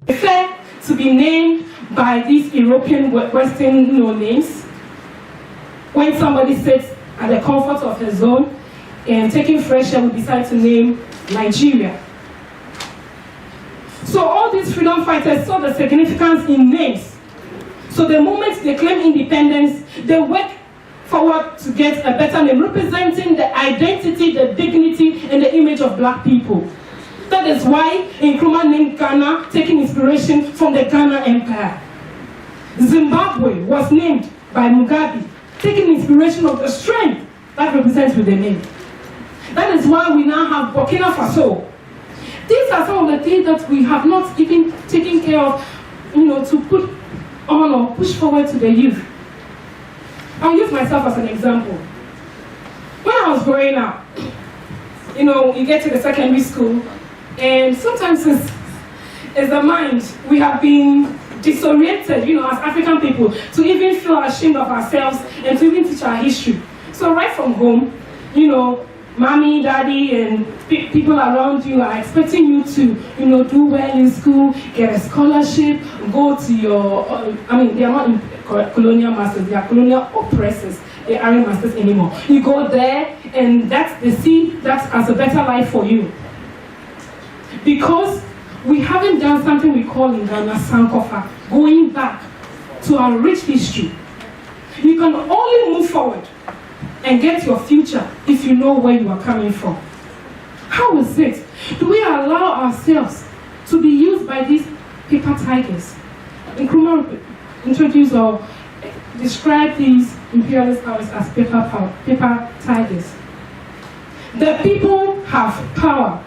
Prefer to be named by these European Western names. When somebody sits at the comfort of his zone and taking fresh air, we decide to name Nigeria. So all these freedom fighters saw the significance in names. So the moment they claim independence, they work forward to get a better name, representing the identity, the dignity, and the image of black people. That is why Nkrumah named Ghana, taking inspiration from the Ghana Empire. Zimbabwe was named by Mugabe, taking inspiration of the strength that represents with the name. That is why we now have Burkina Faso. These are some of the things that we have not even taken care of, to put on or push forward to the youth. I'll use myself as an example. When I was growing up, you get to the secondary school, and sometimes as a mind, we have been disoriented, as African people, to even feel ashamed of ourselves and to even teach our history. So right from home, mommy, daddy, and people around you are expecting you to, do well in school, get a scholarship, go to your, they are not colonial masters, they are colonial oppressors. They aren't masters anymore. You go there, and they see that as a better life for you. Because we haven't done something we call in Ghana Sankofa, going back to our rich history. You can only move forward and get your future if you know where you are coming from. How is it? Do we allow ourselves to be used by these paper tigers? Nkrumah introduced or described these imperialist powers as paper tigers. The people have power.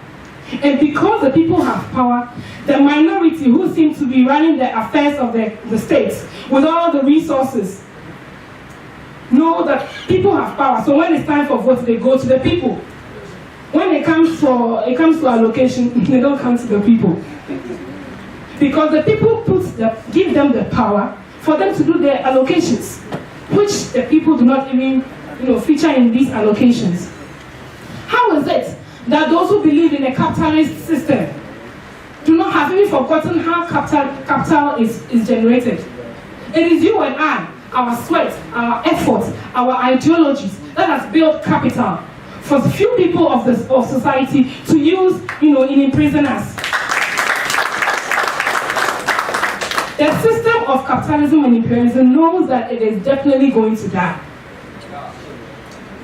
And because the people have power, the minority who seem to be running the affairs of the states with all the resources know that people have power. So when it's time for vote, they go to the people. When it comes to allocation, they don't come to the people. Because the people give them the power for them to do their allocations, which the people do not even feature in these allocations. How is it that those who believe in a capitalist system do not have even forgotten how capital is generated? It is you and I, our sweat, our effort, our ideologies that has built capital for the few people of society to use, in imprison us. The system of capitalism and imperialism knows that it is definitely going to die.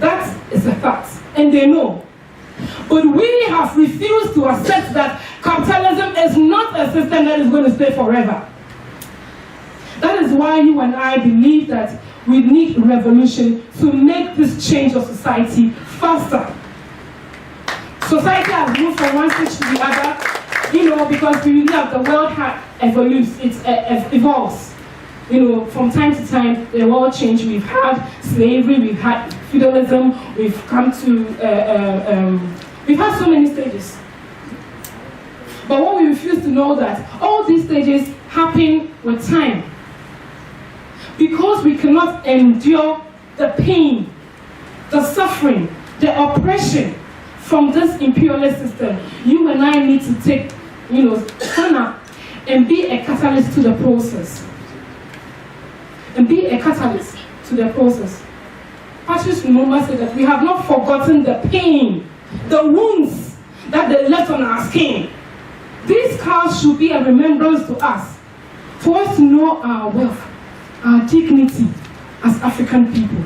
That is a fact, and they know. But we have refused to accept that capitalism is not a system that is going to stay forever. That is why you and I believe that we need revolution to make this change of society faster. Society has moved from one stage to the other, because we believe that the world evolves. From time to time, the world changes. We've had slavery, we've had feudalism, we've come to, we've had so many stages. But what we refuse to know that all these stages happen with time. Because we cannot endure the pain, the suffering, the oppression from this imperialist system, you and I need to take, stand up and be a catalyst to the process. And be a catalyst to the process. Patrice Lumumba said that we have not forgotten the pain, the wounds that they left on our skin. These scars should be a remembrance to us, for us to know our wealth, our dignity as African people.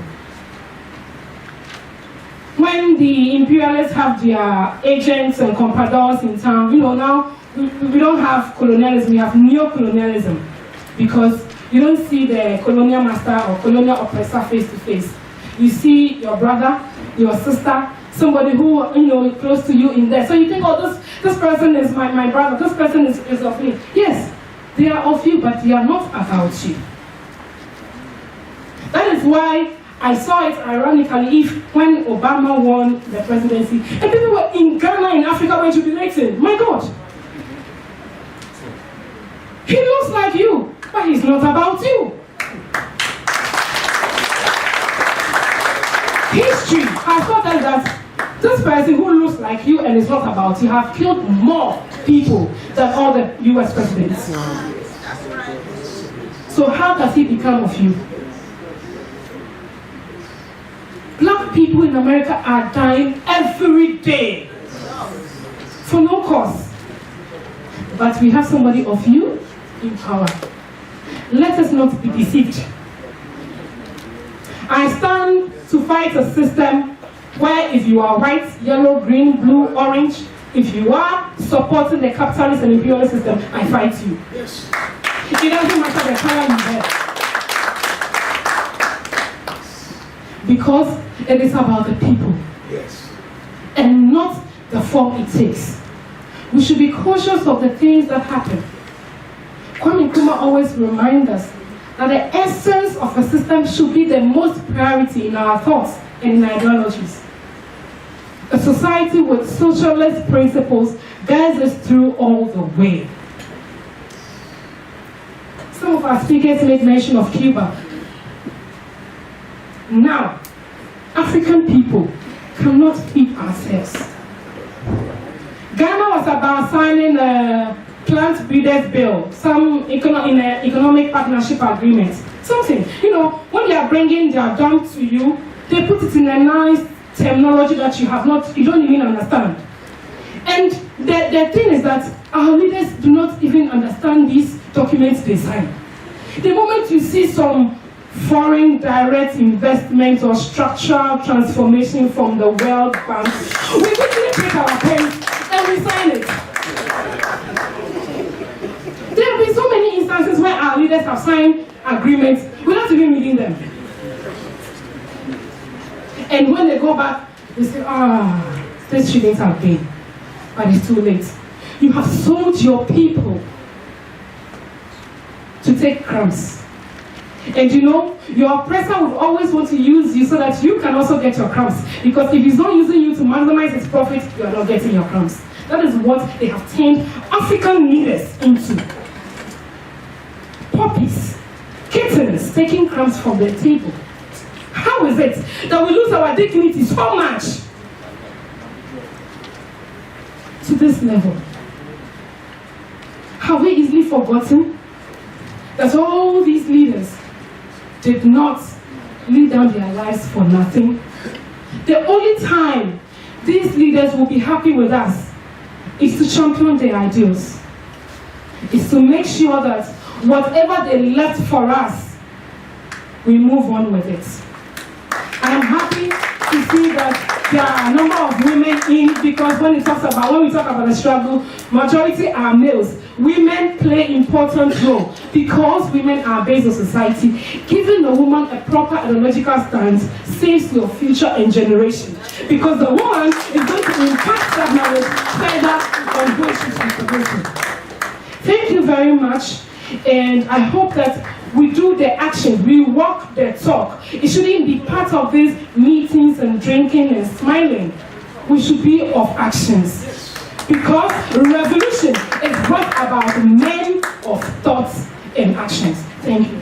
When the imperialists have their agents and compradors in town, now we don't have colonialism, we have neocolonialism, because you don't see the colonial master or colonial oppressor face to face. You see your brother, your sister, somebody who close to you in there. So you think, oh, this person is my brother, this person is of me. Yes, they are of you, but they are not about you. That is why I saw it ironically when Obama won the presidency, and people were in Ghana, in Africa, were jubilating. My God, he looks like you, but he's not about you. History This person who looks like you and is not about you have killed more people than all the US presidents. So how does he become of you? Black people in America are dying every day for no cause. But we have somebody of you in power. Let us not be deceived. I stand to fight a system where if you are white, yellow, green, blue, orange, if you are supporting the capitalist and imperialist system, I fight you. Yes. It doesn't matter the color you wear. Because it is about the people. Yes. And not the form it takes. We should be cautious of the things that happen. Kwame Nkrumah always reminds us that the essence of a system should be the most priority in our thoughts and in ideologies. A society with socialist principles guides us through all the way. Some of our speakers made mention of Cuba. Now, African people cannot feed ourselves. Ghana was about signing a plant breeders bill, some in an economic partnership agreement. Something, when they are bringing their dump to you, they put it in a nice terminology that you don't even understand. And the thing is that our leaders do not even understand these documents they sign. The moment you see some foreign direct investment or structural transformation from the World Bank, we quickly take our pens and we sign it. There have been so many instances where our leaders have signed agreements without even reading them. And when they go back, they say, this shouldn't have been. But it's too late. You have sold your people to take crumbs. And your oppressor would always want to use you so that you can also get your crumbs. Because if he's not using you to maximize his profit, you are not getting your crumbs. That is what they have turned African leaders into. Puppies, kittens, taking crumbs from the table. How is it that we lose our dignity so much to this level? Have we easily forgotten that all these leaders did not lay down their lives for nothing? The only time these leaders will be happy with us is to champion their ideals, is to make sure that whatever they left for us, we move on with it. I am happy to see that there are a number of women in, because when we talk about the struggle, majority are males. Women play important role because women are base of society. Giving a woman a proper ideological stance saves your future and generation, because the woman is going to impact that marriage further on who she's reproducing. Thank you very much, and I hope that we do the action, we walk the talk. It shouldn't be part of these meetings and drinking and smiling. We should be of actions. Because revolution is brought about men of thoughts and actions. Thank you.